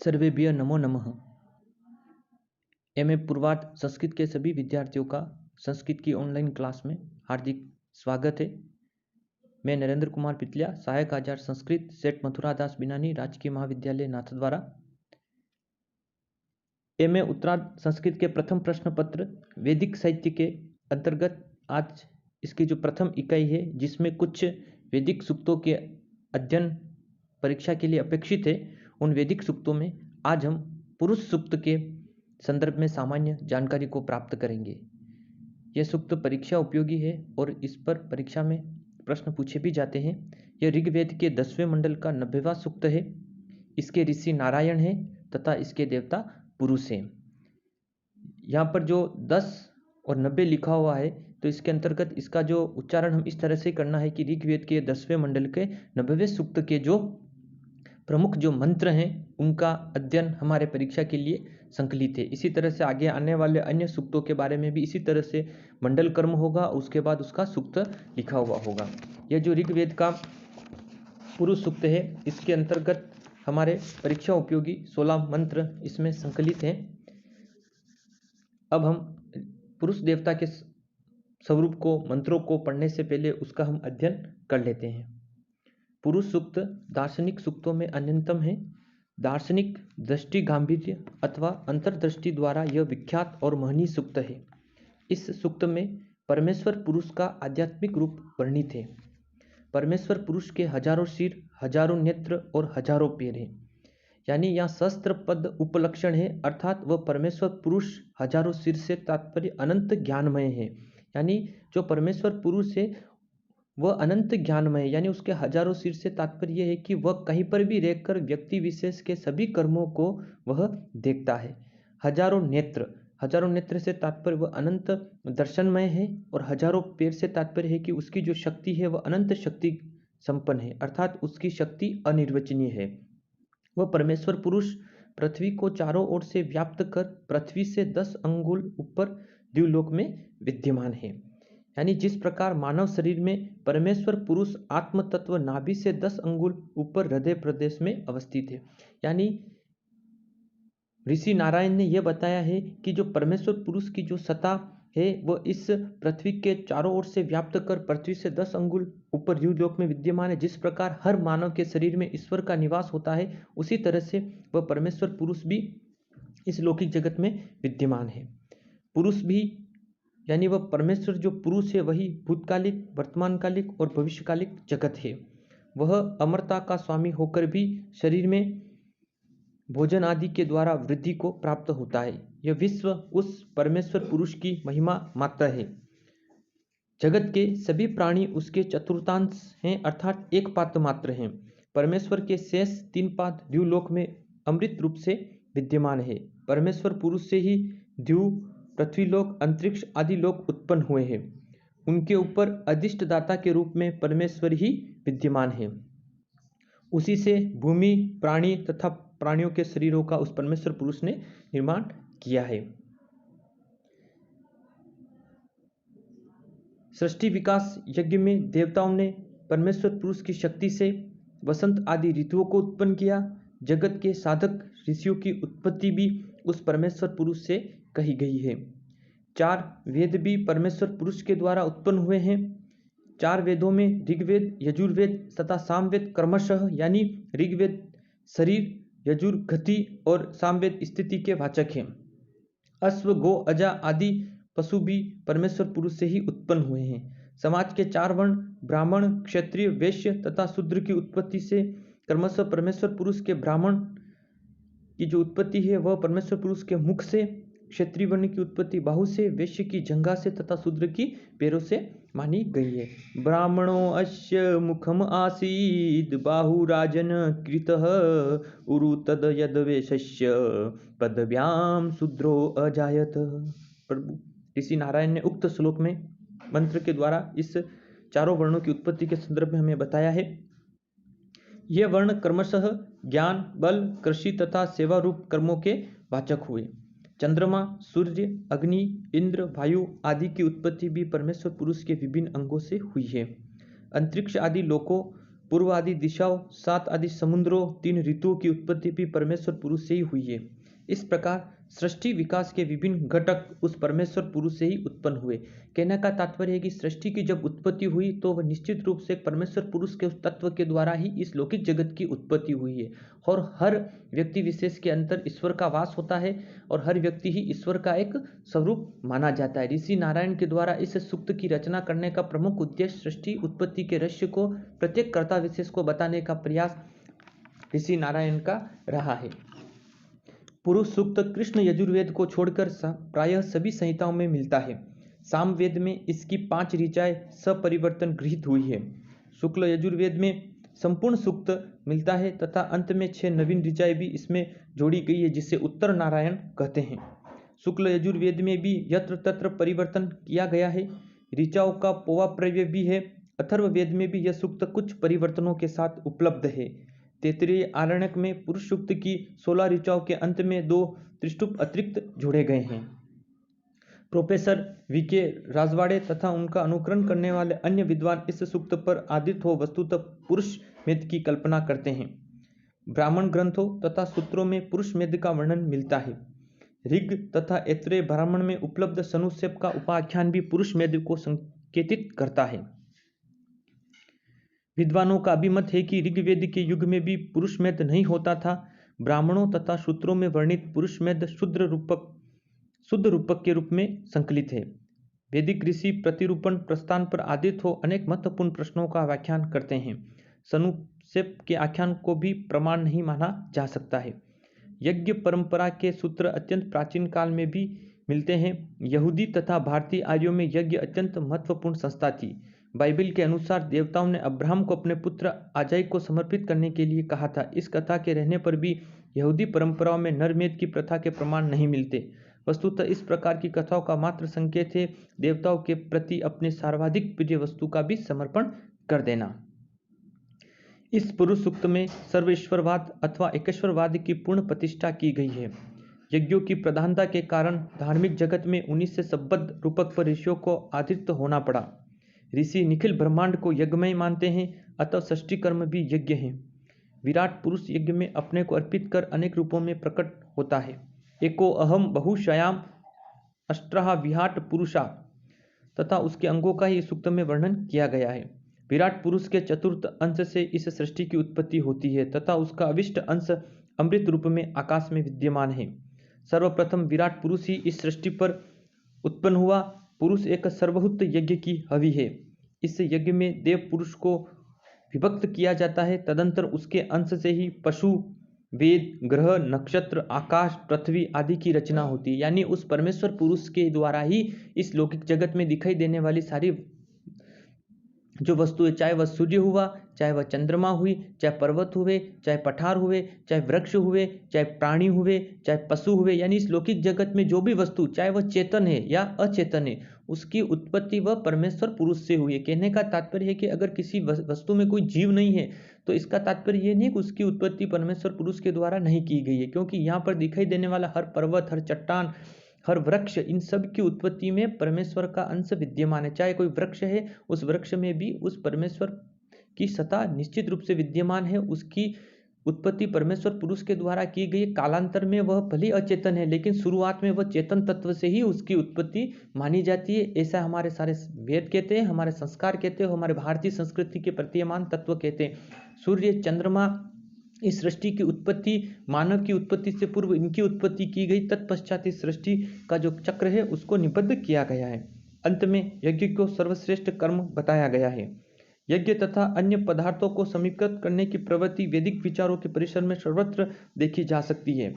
सर्वेभ्यः नमो नमः। एमए पूर्वार्ध संस्कृत के सभी विद्यार्थियों का संस्कृत की ऑनलाइन क्लास में हार्दिक स्वागत है। मैं नरेंद्र कुमार पितलिया, सहायक आचार्य संस्कृत, सेठ मथुरादास बिनानी, राजकीय महाविद्यालय नाथद्वारा। एमए उत्तरार्ध संस्कृत के प्रथम प्रश्न पत्र वैदिक साहित्य के अंतर्गत आज इसकी जो प्रथम इकाई है, जिसमें कुछ वैदिक सूक्तों के अध्ययन परीक्षा के लिए अपेक्षित है, उन वैदिक सूक्तों में आज हम पुरुष सूक्त के संदर्भ में सामान्य जानकारी को प्राप्त करेंगे। यह सूक्त परीक्षा उपयोगी है और इस पर परीक्षा में प्रश्न पूछे भी जाते हैं। यह ऋग्वेद के 10वें मंडल का 90वां सूक्त है। इसके ऋषि नारायण है तथा इसके देवता पुरुष हैं। यहाँ पर जो 10 और 90 लिखा हुआ है, तो इसके अंतर्गत इसका जो उच्चारण हम इस तरह से करना है कि ऋग्वेद के 10वें मंडल के 90वें सूक्त के जो प्रमुख जो मंत्र हैं, उनका अध्ययन हमारे परीक्षा के लिए संकलित है। इसी तरह से आगे आने वाले अन्य सूक्तों के बारे में भी इसी तरह से मंडल कर्म होगा, उसके बाद उसका सूक्त लिखा हुआ होगा। यह जो ऋग्वेद का पुरुष सूक्त है, इसके अंतर्गत हमारे परीक्षा उपयोगी 16 मंत्र इसमें संकलित हैं। अब हम पुरुष देवता के स्वरूप को, मंत्रों को पढ़ने से पहले उसका हम अध्ययन कर लेते हैं। पुरुष सूक्त दार्शनिक सूक्तों में अन्यतम है। दार्शनिक दृष्टि गांभीर्य अथवा अंतर्दृष्टि द्वारा यह विख्यात और महनीय सूक्त है। इस सूक्त में परमेश्वर पुरुष का आध्यात्मिक रूप वर्णित है। परमेश्वर पुरुष के हजारों सिर, हजारों नेत्र और हजारों पैर हैं। यानी यहाँ सहस्त्र पद उपलक्षण है, अर्थात वह परमेश्वर पुरुष हजारों सिर से तात्पर्य अनंत ज्ञानमय है। यानी जो परमेश्वर पुरुष है वह अनंत ज्ञानमय है। यानी उसके हजारों सिर से तात्पर्य यह है कि वह कहीं पर भी रहकर व्यक्ति विशेष के सभी कर्मों को वह देखता है। हजारों नेत्र से तात्पर्य वह अनंत दर्शनमय है, और हजारों पैर से तात्पर्य है कि उसकी जो शक्ति है वह अनंत शक्ति संपन्न है, अर्थात उसकी शक्ति अनिर्वचनीय है। वह परमेश्वर पुरुष पृथ्वी को चारों ओर से व्याप्त कर पृथ्वी से 10 अंगुल ऊपर द्युलोक में विद्यमान है। यानी जिस प्रकार मानव शरीर में परमेश्वर पुरुष आत्म तत्व नाभि से 10 अंगुल ऊपर हृदय प्रदेश में अवस्थित है। यानी ऋषि नारायण ने यह बताया है कि जो परमेश्वर पुरुष की जो सत्ता है वह इस पृथ्वी के चारों ओर से व्याप्त कर पृथ्वी से 10 अंगुल ऊपर द्युलोक में विद्यमान है। जिस प्रकार हर मानव के शरीर में ईश्वर का निवास होता है, उसी तरह से वह परमेश्वर पुरुष भी इस लौकिक जगत में विद्यमान है। पुरुष भी यानी वह परमेश्वर जो पुरुष है वही भूतकालिक, वर्तमानकालिक और भविष्यकालिक जगत है। वह अमरता का स्वामी होकर भी शरीर में भोजन आदि के द्वारा वृद्धि को प्राप्त होता है। यह विश्व उस परमेश्वर पुरुष की महिमा मात्र है। जगत के सभी प्राणी उसके चतुर्थांश हैं, अर्थात एक पात्र मात्र हैं। परमेश्वर के शेष 3 पाद द्युलोक में अमृत रूप से विद्यमान है। परमेश्वर पुरुष से ही द्यु, पृथ्वीलोक, अंतरिक्ष आदि लोक उत्पन्न हुए हैं। उनके ऊपर अधिष्ठ दाता के रूप में परमेश्वर ही विद्यमान है। उसी से भूमि, प्राणी तथा प्राणियों के शरीरों का उस परमेश्वर पुरुष ने निर्माण किया है। सृष्टि विकास यज्ञ में देवताओं ने परमेश्वर पुरुष की शक्ति से वसंत आदि ऋतुओं को उत्पन्न किया। जगत के साधक ऋषियों की उत्पत्ति भी उस परमेश्वर पुरुष से कही गई है। 4 वेद भी परमेश्वर पुरुष के द्वारा उत्पन्न हुए हैं। 4 वेदों में ऋग्वेद, यजुर्वेद तथा सामवेद क्रमशः, यानी ऋग्वेद शरीर, यजुर गति और सामवेद स्थिति के वाचक हैं। अश्व, गो, अजा आदि पशु भी परमेश्वर पुरुष से ही उत्पन्न हुए हैं। समाज के 4 वर्ण ब्राह्मण, क्षत्रिय, वैश्य तथा शूद्र की उत्पत्ति से क्रमशः परमेश्वर पुरुष के ब्राह्मण की जो उत्पत्ति है वह परमेश्वर पुरुष के मुख से, क्षत्रिय वर्ण की उत्पत्ति बाहु से, वैश्य की जंघा से तथा शूद्र की पैरों से मानी गई है। ब्राह्मणो अस्य मुखम आसीद बाहु राजन कृतः उरु तद यद वैश्य पदव्याम शूद्रो अजायत। प्रभु ऋषि नारायण ने उक्त श्लोक में मंत्र के द्वारा इस चारों वर्णों की उत्पत्ति के संदर्भ में हमें बताया है। ये वर्ण क्रमशः ज्ञान, बल, कृषि तथा सेवा रूप कर्मों के वाचक हुए। चंद्रमा, सूर्य, अग्नि, इंद्र, वायु आदि की उत्पत्ति भी परमेश्वर पुरुष के विभिन्न अंगों से हुई है। अंतरिक्ष आदि लोकों पूर्व आदि दिशाओं, 7 आदि समुद्रों, 3 ऋतुओं की उत्पत्ति भी परमेश्वर पुरुष से ही हुई है। इस प्रकार सृष्टि विकास के विभिन्न घटक उस परमेश्वर पुरुष से ही उत्पन्न हुए। कहने का तात्पर्य है कि सृष्टि की जब उत्पत्ति हुई तो वह निश्चित रूप से परमेश्वर पुरुष के उस तत्व के द्वारा ही इस लौकिक जगत की उत्पत्ति हुई है। और हर व्यक्ति विशेष के अंदर ईश्वर का वास होता है और हर व्यक्ति ही ईश्वर का एक स्वरूप माना जाता है। ऋषि नारायण के द्वारा इस सूक्त की रचना करने का प्रमुख उद्देश्य सृष्टि उत्पत्ति के रहस्य को प्रत्येक कर्ता विशेष को बताने का प्रयास ऋषि नारायण का रहा है। पुरुष सूक्त कृष्ण यजुर्वेद को छोड़कर प्रायः सभी संहिताओं में मिलता है। सामवेद में इसकी 5 ऋचाएं सपरिवर्तन गृहीत हुई है। शुक्ल यजुर्वेद में संपूर्ण सूक्त मिलता है तथा अंत में 6 नवीन ऋचाएं भी इसमें जोड़ी गई है जिसे उत्तर नारायण कहते हैं। शुक्ल यजुर्वेद में भी यत्र तत्र परिवर्तन किया गया है। ऋचाओं का पोवा प्रव्यय भी है। अथर्ववेद में भी यह सूक्त कुछ परिवर्तनों के साथ उपलब्ध है। तैत्तिरीय आरण्यक में पुरुष सूक्त की 16 ऋचाओं के अंत में 2 त्रिष्टुप अतिरिक्त जोड़े गए हैं। Professor VK. राजवाड़े तथा उनका अनुकरण करने वाले अन्य विद्वान इस सूक्त पर आधारित हो वस्तुतः पुरुष मेद की कल्पना करते हैं। ब्राह्मण ग्रंथों तथा सूत्रों में पुरुष मेद का वर्णन मिलता है। ऋग तथा ऐत्रेय ब्राह्मण में उपलब्ध सनुक्षेप का उपाख्यान भी पुरुष मेद को संकेतित करता है। विद्वानों का अभिमत है कि ऋग्वेद के युग में भी पुरुष मेद नहीं होता था। ब्राह्मणों तथा सूत्रों में वर्णित पुरुष मेद शुद्ध रूपक के रूप में संकलित है। वैदिक ऋषि प्रतिरूपण प्रस्थान पर आधारित हो अनेक महत्वपूर्ण प्रश्नों का व्याख्यान करते हैं। सनुक्षेप के आख्यान को भी प्रमाण नहीं माना जा सकता है। यज्ञ परंपरा के सूत्र अत्यंत प्राचीन काल में भी मिलते हैं। यहूदी तथा भारतीय आर्यों में यज्ञ अत्यंत महत्वपूर्ण संस्था थी। बाइबल के अनुसार देवताओं ने अब्राहम को अपने पुत्र आजाई को समर्पित करने के लिए कहा था। इस कथा के रहने पर भी यहूदी परंपराओं में नरमेध की प्रथा के प्रमाण नहीं मिलते। वस्तुतः इस प्रकार की कथाओं का मात्र संकेत है देवताओं के प्रति अपने सर्वाधिक प्रिय वस्तु का भी समर्पण कर देना। इस पुरुष सूक्त में सर्वेश्वरवाद अथवा एकेश्वरवाद की पूर्ण प्रतिष्ठा की गई है। यज्ञों की प्रधानता के कारण धार्मिक जगत में 19 से संबद्ध रूपक पर ऋषियों को आधारित होना पड़ा। ऋषि निखिल ब्रह्मांड को यज्ञमय मानते हैं, अतः षष्ठी कर्म भी यज्ञ है। विराट पुरुष यज्ञ में अपने को अर्पित कर अनेक रूपों में प्रकट होता है। एको अहम बहुशयाम अष्ट्रहा विहाट पुरुषा तथा उसके अंगों का ही सूक्त में वर्णन किया गया है। विराट पुरुष के चतुर्थ अंश से इस सृष्टि की उत्पत्ति होती है तथा उसका अविष्ट अंश अमृत रूप में आकाश में विद्यमान है। सर्वप्रथम विराट पुरुष ही इस सृष्टि पर उत्पन्न हुआ। पुरुष एक सर्वभूत यज्ञ की हवि है। इस यज्ञ में देव पुरुष को विभक्त किया जाता है। तदंतर उसके अंश से ही पशु, वेद, ग्रह, नक्षत्र, आकाश, पृथ्वी आदि की रचना होती है। यानी उस परमेश्वर पुरुष के द्वारा ही इस लौकिक जगत में दिखाई देने वाली सारी जो वस्तुएं, चाहे वह सूर्य हुआ, चाहे वह चंद्रमा हुई, चाहे पर्वत हुए, चाहे पठार हुए, चाहे वृक्ष हुए, चाहे प्राणी हुए, चाहे पशु हुए, यानी इस लौकिक जगत में जो भी वस्तु, चाहे वह चेतन है या अचेतन है, उसकी उत्पत्ति वह परमेश्वर पुरुष से हुई है। कहने का तात्पर्य है कि अगर किसी वस्तु में कोई जीव नहीं है तो इसका तात्पर्य यह नहीं कि उसकी उत्पत्ति परमेश्वर पुरुष के द्वारा नहीं की गई है, क्योंकि यहाँ पर दिखाई देने वाला हर पर्वत, हर चट्टान, हर वृक्ष, इन सब की उत्पत्ति में परमेश्वर का अंश विद्यमान है। चाहे कोई वृक्ष है, उस वृक्ष में भी उस परमेश्वर की सत्ता निश्चित रूप से विद्यमान है। उसकी उत्पत्ति परमेश्वर पुरुष के द्वारा की गई। कालांतर में वह भले अचेतन है लेकिन शुरुआत में वह चेतन तत्व से ही उसकी उत्पत्ति मानी जाती है। ऐसा हमारे सारे वेद कहते हैं, हमारे संस्कार कहते हैं, हमारे भारतीय संस्कृति के प्रतीयमान तत्व कहते हैं। सूर्य, चंद्रमा, इस सृष्टि की उत्पत्ति, मानव की उत्पत्ति से पूर्व इनकी उत्पत्ति की गई। तत्पश्चात इस सृष्टि का जो चक्र है उसको निबद्ध किया गया है। अंत में यज्ञ को सर्वश्रेष्ठ कर्म बताया गया है। यज्ञ तथा अन्य पदार्थों को समीकृत करने की प्रवृत्ति वैदिक विचारों के परिसर में सर्वत्र देखी जा सकती है।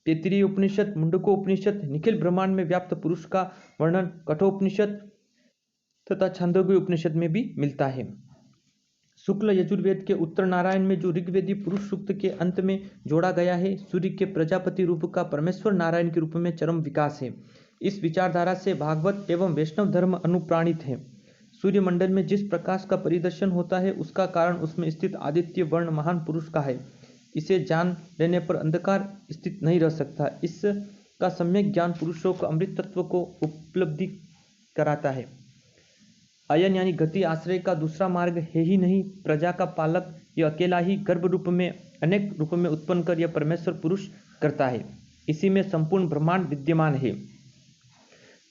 तैत्तिरीय उपनिषद, मुंडकोपनिषद, निखिल ब्रह्मांड में व्याप्त पुरुष का वर्णन कठोपनिषद तथा छांदोग्य उपनिषद में भी मिलता है। शुक्ल यजुर्वेद के उत्तर नारायण में जो ऋग्वेदी पुरुष सूक्त के अंत में जोड़ा गया है, सूर्य के प्रजापति रूप का परमेश्वर नारायण के रूप में चरम विकास है। इस विचारधारा से भागवत एवं वैष्णव धर्म अनुप्राणित है। सूर्य मंडल में जिस प्रकाश का परिदर्शन होता है उसका कारण उसमें स्थित आदित्य वर्ण महान पुरुष का है। इसे जान लेने पर अंधकार स्थित नहीं रह सकता। इसका सम्यक ज्ञान पुरुषों को अमृत तत्व को उपलब्धि कराता है। अयन यानी गति आश्रय का दूसरा मार्ग है ही नहीं, प्रजा का पालक यह अकेला ही गर्भ रूप में अनेक रूप में उत्पन्न कर यह परमेश्वर पुरुष करता है। इसी में संपूर्ण ब्रह्मांड विद्यमान है।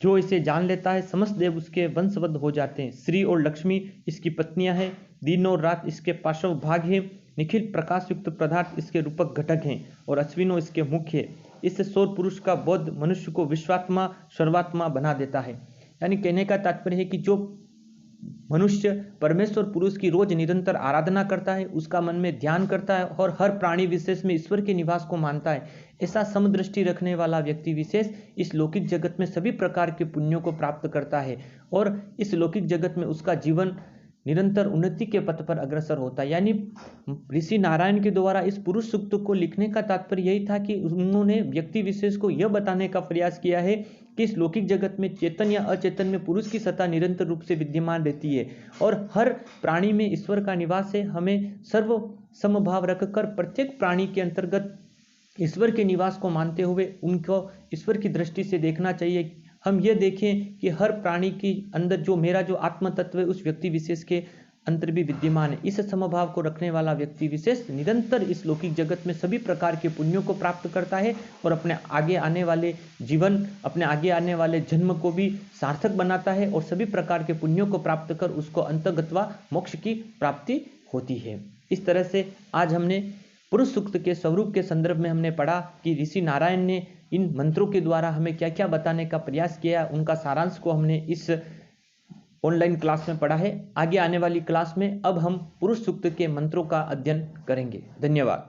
जो इसे जान लेता है समस्त देव उसके वंशवद्ध हो जाते हैं। श्री और लक्ष्मी इसकी पत्नियां हैं, दिन और रात इसके पार्श्व भाग है, निखिल प्रकाश युक्त पदार्थ इसके रूपक घटक हैं और अश्विनों इसके मुख्य है। इससे सौर पुरुष का बोध मनुष्य को विश्वात्मा सर्वात्मा बना देता है। यानी कहने का तात्पर्य है कि जो मनुष्य परमेश्वर पुरुष की रोज निरंतर आराधना करता है, उसका मन में ध्यान करता है और हर प्राणी विशेष में ईश्वर के निवास को मानता है, ऐसा समदृष्टि रखने वाला व्यक्ति विशेष इस लौकिक जगत में सभी प्रकार के पुण्यों को प्राप्त करता है और इस लौकिक जगत में उसका जीवन निरंतर उन्नति के पथ पर अग्रसर होता है। यानी ऋषि नारायण के द्वारा इस पुरुष सूक्त को लिखने का तात्पर्य यही था कि उन्होंने व्यक्ति विशेष को यह बताने का प्रयास किया है कि इस लौकिक जगत में चेतन या अचेतन में पुरुष की सत्ता निरंतर रूप से विद्यमान रहती है और हर प्राणी में ईश्वर का निवास है। हमें सर्व समभाव रखकर प्रत्येक प्राणी के अंतर्गत ईश्वर के निवास को मानते हुए उनको ईश्वर की दृष्टि से देखना चाहिए। हम ये देखें कि हर प्राणी के अंदर जो मेरा जो आत्म तत्व है उस व्यक्ति विशेष के अंतर भी विद्यमान है। इस समभाव को रखने वाला व्यक्ति विशेष निरंतर इस लौकिक जगत में सभी प्रकार के पुण्यों को प्राप्त करता है और अपने आगे आने वाले जीवन, अपने आगे आने वाले जन्म को भी सार्थक बनाता है और सभी प्रकार के पुण्यों को प्राप्त कर उसको अंतर्गत्वा मोक्ष की प्राप्ति होती है। इस तरह से आज हमने पुरुष सूक्त के स्वरूप के संदर्भ में हमने पढ़ा कि ऋषि नारायण ने इन मंत्रों के द्वारा हमें क्या क्या बताने का प्रयास किया। उनका सारांश को हमने इस ऑनलाइन क्लास में पढ़ा है। आगे आने वाली क्लास में अब हम पुरुष सूक्त के मंत्रों का अध्ययन करेंगे। धन्यवाद।